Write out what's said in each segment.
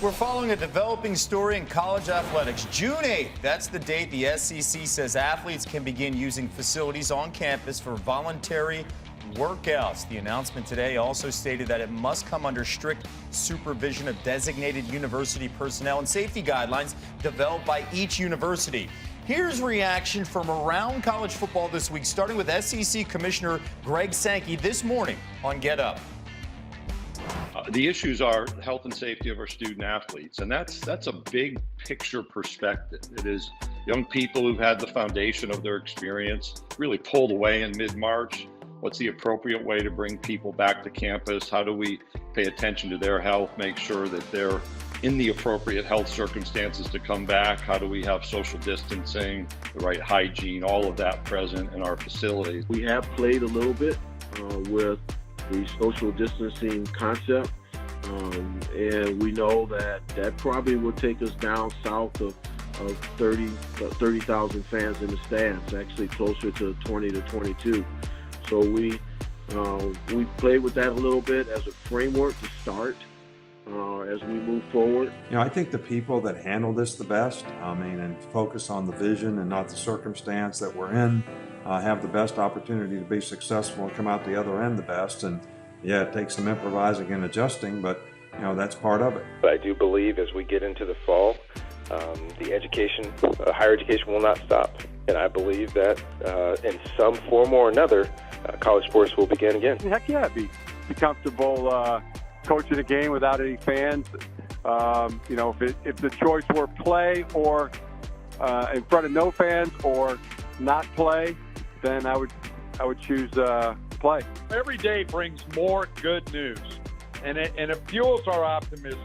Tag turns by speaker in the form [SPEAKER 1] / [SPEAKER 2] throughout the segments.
[SPEAKER 1] We're following a developing story in college athletics. June 8th, that's the date the SEC says athletes can begin using facilities on campus for voluntary workouts. The announcement today also stated that it must come under strict supervision of designated university personnel and safety guidelines developed by each university. Here's reaction from around college football this week, starting with SEC Commissioner Greg Sankey this morning on Get Up.
[SPEAKER 2] The issues are health and safety of our student athletes, and that's a big picture perspective. It is young people who've had the foundation of their experience really pulled away in mid-March. What's the appropriate way to bring people back to campus? How do we pay attention to their health, make sure that they're in the appropriate health circumstances to come back? How do we have social distancing, the right hygiene, all of that present in our facilities?
[SPEAKER 3] We have played a little bit with the social distancing concept, and we know that probably will take us down south of 30,000 fans in the stands, actually closer to 20 to 22. So we played with that a little bit as a framework to start as we move forward.
[SPEAKER 4] I think the people that handle this the best, and focus on the vision and not the circumstance that we're in, have the best opportunity to be successful and come out the other end the best. And yeah, it takes some improvising and adjusting, but that's part of it.
[SPEAKER 5] But I do believe as we get into the fall, the education, higher education will not stop. And I believe that in some form or another, college sports will begin again.
[SPEAKER 6] Heck yeah, be comfortable coaching a game without any fans. If the choice were play or in front of no fans or not play, then I would choose play.
[SPEAKER 7] Every day brings more good news, and it fuels our optimism.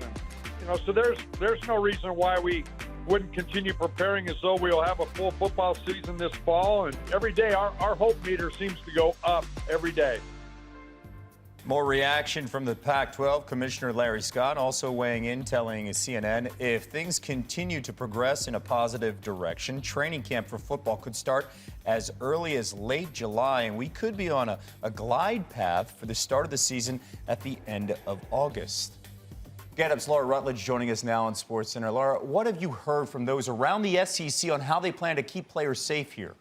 [SPEAKER 7] So there's no reason why we wouldn't continue preparing as though we'll have a full football season this fall. And every day our hope meter seems to go up every day.
[SPEAKER 1] More reaction from the Pac-12. Commissioner Larry Scott also weighing in, telling CNN if things continue to progress in a positive direction, training camp for football could start as early as late July, and we could be on a glide path for the start of the season at the end of August. Get Up's Laura Rutledge joining us now on SportsCenter. Laura, what have you heard from those around the SEC on how they plan to keep players safe here?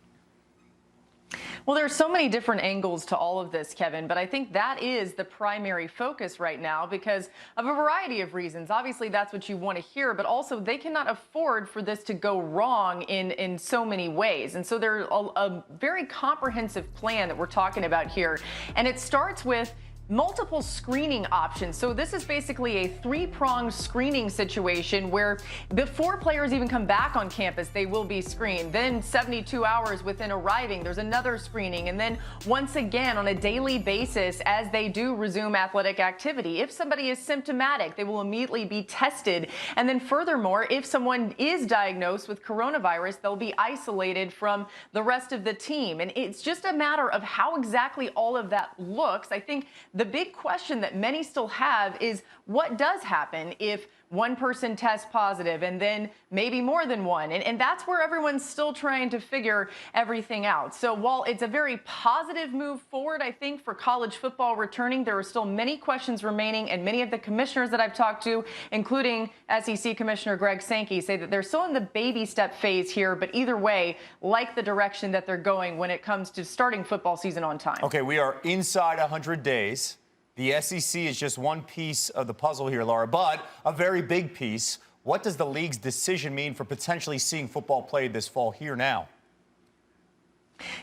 [SPEAKER 8] Well, there are so many different angles to all of this, Kevin, but I think that is the primary focus right now because of a variety of reasons. Obviously, that's what you want to hear, but also they cannot afford for this to go wrong in so many ways. And so there's a very comprehensive plan that we're talking about here, and it starts with multiple screening options. So this is basically a three-pronged screening situation where before players even come back on campus, they will be screened. Then 72 hours within arriving, there's another screening. And then once again on a daily basis as they do resume athletic activity. If somebody is symptomatic, they will immediately be tested. And then furthermore, if someone is diagnosed with coronavirus, they'll be isolated from the rest of the team. And it's just a matter of how exactly all of that looks. I think the big question that many still have is what does happen if one person tests positive and then maybe more than one? And that's where everyone's still trying to figure everything out. So while it's a very positive move forward, I think, for college football returning, there are still many questions remaining. And many of the commissioners that I've talked to, including SEC Commissioner Greg Sankey, say that they're still in the baby step phase here. But either way, like the direction that they're going when it comes to starting football season on time.
[SPEAKER 1] Okay, we are inside 100 days. The SEC is just one piece of the puzzle here, Laura, but a very big piece. What does the league's decision mean for potentially seeing football played this fall here now?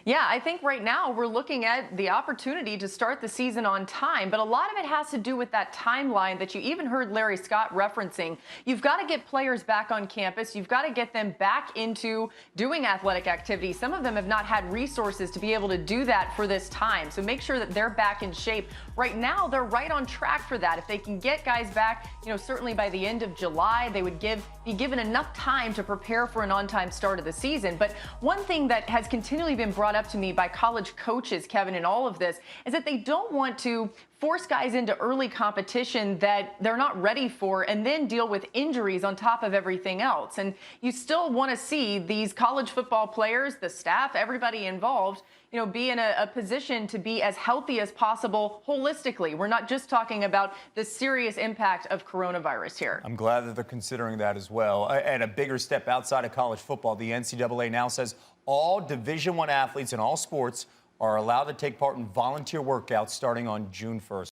[SPEAKER 8] Yeah, I think right now we're looking at the opportunity to start the season on time, but a lot of it has to do with that timeline that you even heard Larry Scott referencing. You've got to get players back on campus. You've got to get them back into doing athletic activity. Some of them have not had resources to be able to do that for this time, so make sure that they're back in shape. Right now, they're right on track for that. If they can get guys back, certainly by the end of July, they would be given enough time to prepare for an on-time start of the season. But one thing that has continually been brought up to me by college coaches, Kevin, in all of this, is that they don't want to force guys into early competition that they're not ready for, and then deal with injuries on top of everything else. And you still want to see these college football players, the staff, everybody involved, be in a position to be as healthy as possible holistically. We're not just talking about the serious impact of coronavirus here.
[SPEAKER 1] I'm glad that they're considering that as well. And a bigger step outside of college football, the NCAA now says all Division I athletes in all sports are allowed to take part in volunteer workouts starting on June 1st.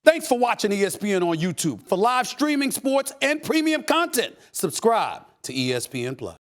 [SPEAKER 9] Thanks for watching ESPN on YouTube. For live streaming, sports, and premium content, subscribe to ESPN+.